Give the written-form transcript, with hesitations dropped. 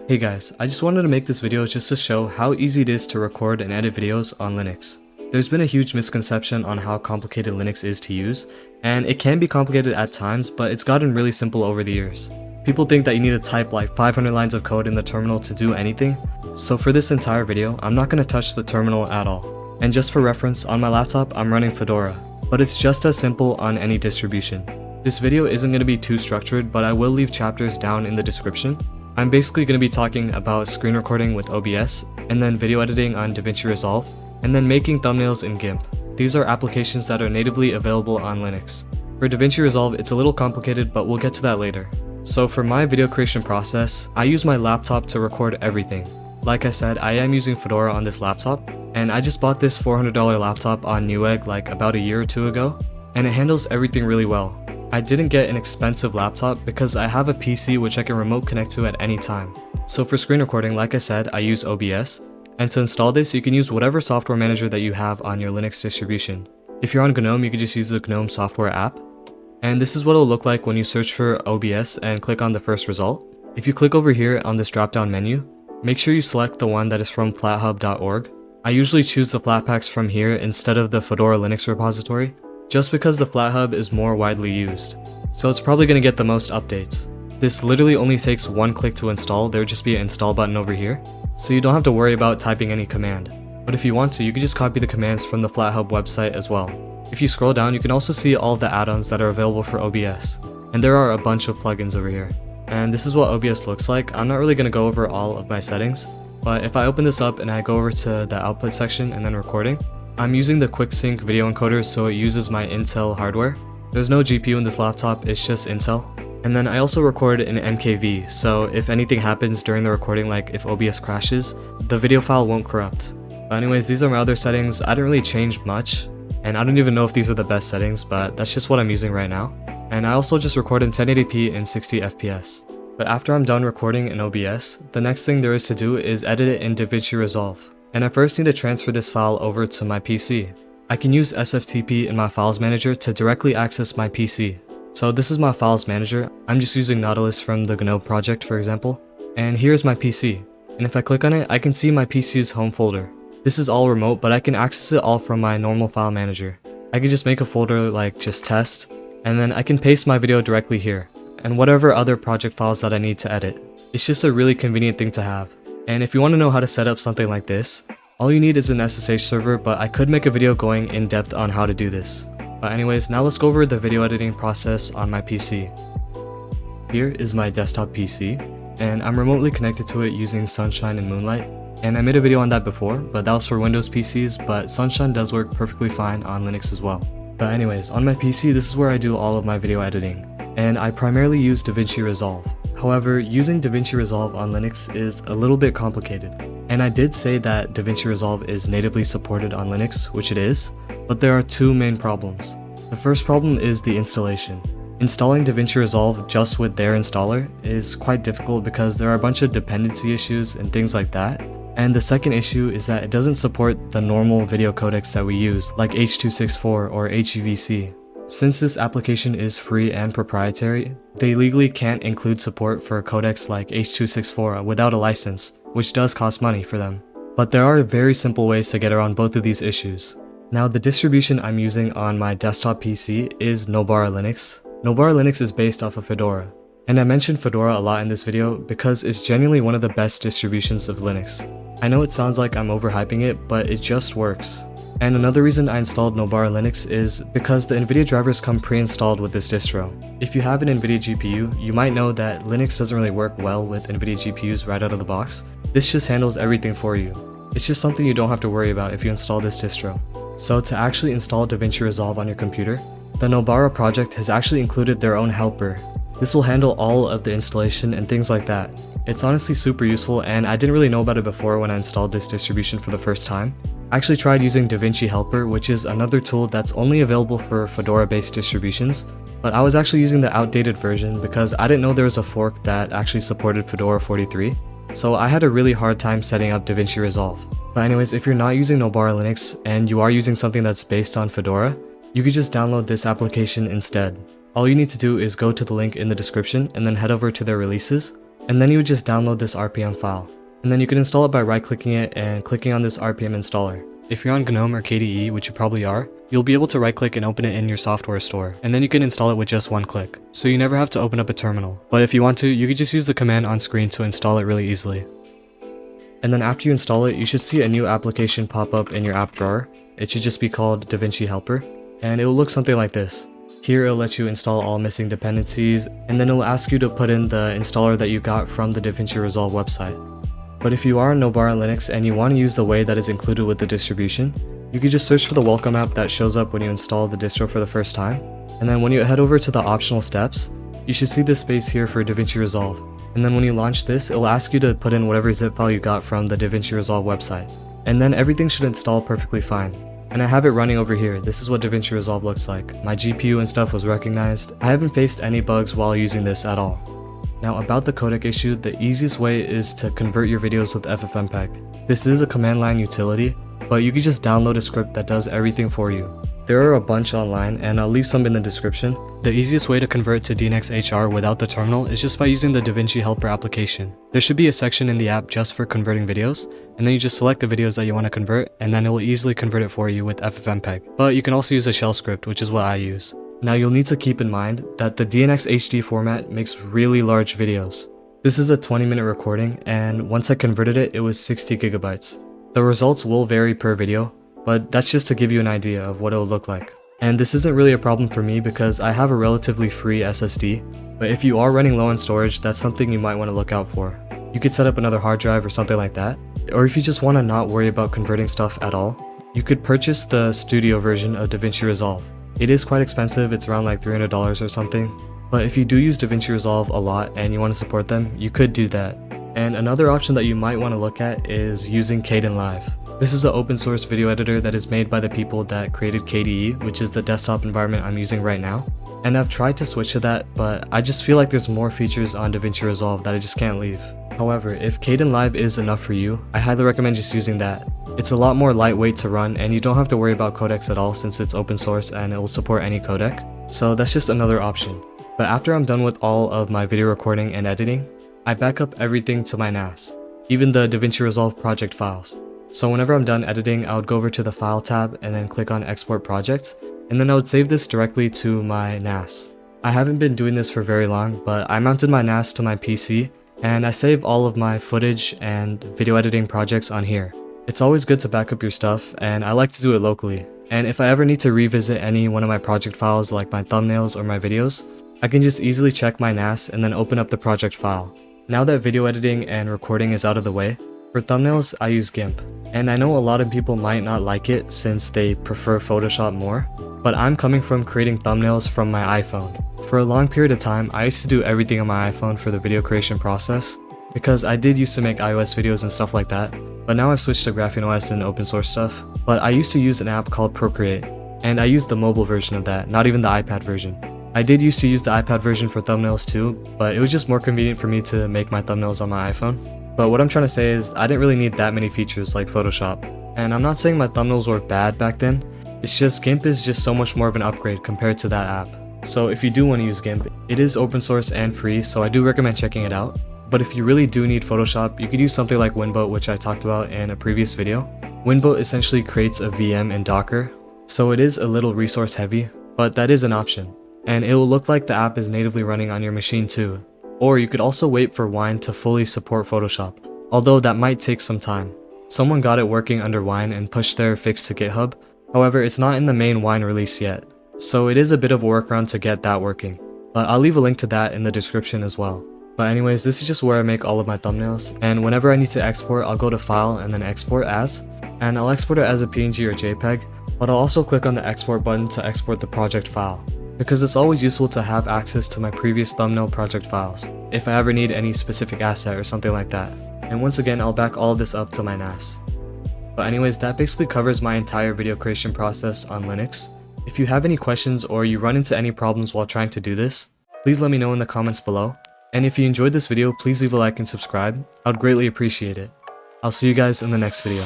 Hey guys, I just wanted to make this video just to show how easy it is to record and edit videos on Linux. There's been a huge misconception on how complicated Linux is to use, and it can be complicated at times, but it's gotten really simple over the years. People think that you need to type like 500 lines of code in the terminal to do anything, so for this entire video, I'm not going to touch the terminal at all. And just for reference, on my laptop, I'm running Fedora, but it's just as simple on any distribution. This video isn't going to be too structured, but I will leave chapters down in the description. I'm basically going to be talking about screen recording with OBS, and then video editing on Davinci Resolve, and then making thumbnails in GIMP. These are applications that are natively available on Linux. For Davinci Resolve, it's a little complicated, but we'll get to that later. So for my video creation process, I use my laptop to record everything. Like I said, I am using Fedora on this laptop, and I just bought this $400 laptop on Newegg like about a year or two ago, and it handles everything really well. I didn't get an expensive laptop because I have a PC which I can remote connect to at any time. So for screen recording, like I said, I use OBS, and to install this, you can use whatever software manager that you have on your Linux distribution. If you're on GNOME, you can just use the GNOME software app. And this is what it'll look like when you search for OBS and click on the first result. If you click over here on this drop-down menu, make sure you select the one that is from flathub.org. I usually choose the Flatpaks from here instead of the Fedora Linux repository, just because the FlatHub is more widely used, so it's probably going to get the most updates. This literally only takes one click to install. There'll just be an install button over here, so you don't have to worry about typing any command. But if you want to, you can just copy the commands from the FlatHub website as well. If you scroll down, you can also see all of the add-ons that are available for OBS, and there are a bunch of plugins over here. And this is what OBS looks like. I'm not really going to go over all of my settings, but if I open this up and I go over to the output section and then recording, I'm using the QuickSync video encoder, so it uses my Intel hardware. There's no GPU in this laptop, it's just Intel. And then I also record in MKV, so if anything happens during the recording, like if OBS crashes, the video file won't corrupt. But anyways, these are my other settings. I didn't really change much, and I don't even know if these are the best settings, but that's just what I'm using right now. And I also just record in 1080p and 60 FPS. But after I'm done recording in OBS, the next thing there is to do is edit it in Davinci Resolve. And I first need to transfer this file over to my PC. I can use SFTP in my files manager to directly access my PC. So this is my files manager. I'm just using Nautilus from the GNOME project, for example. And here's my PC. And if I click on it, I can see my PC's home folder. This is all remote, but I can access it all from my normal file manager. I can just make a folder like just test, and then I can paste my video directly here, and whatever other project files that I need to edit. It's just a really convenient thing to have. And if you want to know how to set up something like this, all you need is an SSH server, but I could make a video going in depth on how to do this. But anyways, now let's go over the video editing process on my PC. Here is my desktop PC, and I'm remotely connected to it using Sunshine and Moonlight. And I made a video on that before, but that was for Windows PCs, but Sunshine does work perfectly fine on Linux as well. But anyways, on my PC, this is where I do all of my video editing, and I primarily use Davinci Resolve. However, using Davinci Resolve on Linux is a little bit complicated. And I did say that Davinci Resolve is natively supported on Linux, which it is, but there are two main problems. The first problem is the installation. Installing Davinci Resolve just with their installer is quite difficult because there are a bunch of dependency issues and things like that. And the second issue is that it doesn't support the normal video codecs that we use, like H.264 or HEVC. Since this application is free and proprietary, they legally can't include support for codecs like H.264 without a license, which does cost money for them. But there are very simple ways to get around both of these issues. Now, the distribution I'm using on my desktop PC is Nobara Linux. Nobara Linux is based off of Fedora. And I mentioned Fedora a lot in this video because it's genuinely one of the best distributions of Linux. I know it sounds like I'm overhyping it, but it just works. And another reason I installed Nobara Linux is because the NVIDIA drivers come pre-installed with this distro. If you have an NVIDIA GPU, you might know that Linux doesn't really work well with NVIDIA GPUs right out of the box. This just handles everything for you. It's just something you don't have to worry about if you install this distro. So to actually install Davinci Resolve on your computer, the Nobara project has actually included their own helper. This will handle all of the installation and things like that. It's honestly super useful, and I didn't really know about it before when I installed this distribution for the first time. I actually tried using Davinci Helper, which is another tool that's only available for Fedora-based distributions, but I was actually using the outdated version because I didn't know there was a fork that actually supported Fedora 43, so I had a really hard time setting up Davinci Resolve. But anyways, if you're not using Nobara Linux and you are using something that's based on Fedora, you could just download this application instead. All you need to do is go to the link in the description and then head over to their releases, And then you would just download this RPM file. And then you can install it by right-clicking it and clicking on this RPM installer. If you're on GNOME or KDE, which you probably are, you'll be able to right-click and open it in your software store, and then you can install it with just one click. So you never have to open up a terminal. But if you want to, you could just use the command on screen to install it really easily. And then after you install it, you should see a new application pop up in your app drawer. It should just be called Davinci Helper, and it will look something like this. Here it'll let you install all missing dependencies, and then it'll ask you to put in the installer that you got from the Davinci Resolve website. But if you are on Nobara Linux and you want to use the way that is included with the distribution, you can just search for the welcome app that shows up when you install the distro for the first time. And then when you head over to the optional steps, you should see this space here for Davinci Resolve. And then when you launch this, it'll ask you to put in whatever zip file you got from the Davinci Resolve website. And then everything should install perfectly fine. And I have it running over here. This is what Davinci Resolve looks like. My GPU and stuff was recognized. I haven't faced any bugs while using this at all. Now about the codec issue, the easiest way is to convert your videos with FFmpeg. This is a command line utility, but you can just download a script that does everything for you. There are a bunch online, and I'll leave some in the description. The easiest way to convert to DNX HR without the terminal is just by using the Davinci Helper application. There should be a section in the app just for converting videos, and then you just select the videos that you want to convert, and then it will easily convert it for you with FFmpeg. But you can also use a shell script, which is what I use. Now you'll need to keep in mind that the DNX HD format makes really large videos. This is a 20-minute recording, and once I converted it, it was 60 gigabytes. The results will vary per video, but that's just to give you an idea of what it will look like. And this isn't really a problem for me because I have a relatively free SSD, but if you are running low on storage, that's something you might want to look out for. You could set up another hard drive or something like that, or if you just want to not worry about converting stuff at all, you could purchase the studio version of Davinci Resolve. It is quite expensive, it's around like $300 or something, but if you do use Davinci Resolve a lot and you want to support them, you could do that. And another option that you might want to look at is using Kdenlive. This is an open source video editor that is made by the people that created KDE, which is the desktop environment I'm using right now. And I've tried to switch to that, but I just feel like there's more features on Davinci Resolve that I just can't leave. However, if Kdenlive is enough for you, I highly recommend just using that. It's a lot more lightweight to run, and you don't have to worry about codecs at all since it's open source and it will support any codec. So that's just another option. But after I'm done with all of my video recording and editing, I back up everything to my NAS, even the Davinci Resolve project files. So whenever I'm done editing, I would go over to the File tab and then click on Export Project, and then I would save this directly to my NAS. I haven't been doing this for very long, but I mounted my NAS to my PC, and I save all of my footage and video editing projects on here. It's always good to back up your stuff, and I like to do it locally. And if I ever need to revisit any one of my project files like my thumbnails or my videos, I can just easily check my NAS and then open up the project file. Now that video editing and recording is out of the way, for thumbnails I use GIMP. And I know a lot of people might not like it since they prefer Photoshop more, but I'm coming from creating thumbnails from my iPhone. For a long period of time, I used to do everything on my iPhone for the video creation process, because I did used to make iOS videos and stuff like that, but now I've switched to Graphene OS and open source stuff. But I used to use an app called Procreate, and I used the mobile version of that, not even the iPad version. I did used to use the iPad version for thumbnails too, but it was just more convenient for me to make my thumbnails on my iPhone. But what I'm trying to say is, I didn't really need that many features like Photoshop. And I'm not saying my thumbnails were bad back then, it's just GIMP is just so much more of an upgrade compared to that app. So if you do want to use GIMP, it is open source and free, so I do recommend checking it out. But if you really do need Photoshop, you could use something like Winboat, which I talked about in a previous video. Winboat essentially creates a VM in Docker, so it is a little resource heavy, but that is an option. And it will look like the app is natively running on your machine too. Or you could also wait for Wine to fully support Photoshop, although that might take some time. Someone got it working under Wine and pushed their fix to GitHub, however it's not in the main Wine release yet, so it is a bit of a workaround to get that working. But I'll leave a link to that in the description as well. But anyways, this is just where I make all of my thumbnails, and whenever I need to export, I'll go to File and then Export As, and I'll export it as a PNG or JPEG, but I'll also click on the Export button to export the project file, because it's always useful to have access to my previous thumbnail project files, if I ever need any specific asset or something like that. And once again, I'll back all of this up to my NAS. But anyways, that basically covers my entire video creation process on Linux. If you have any questions or you run into any problems while trying to do this, please let me know in the comments below. And if you enjoyed this video, please leave a like and subscribe. I would greatly appreciate it. I'll see you guys in the next video.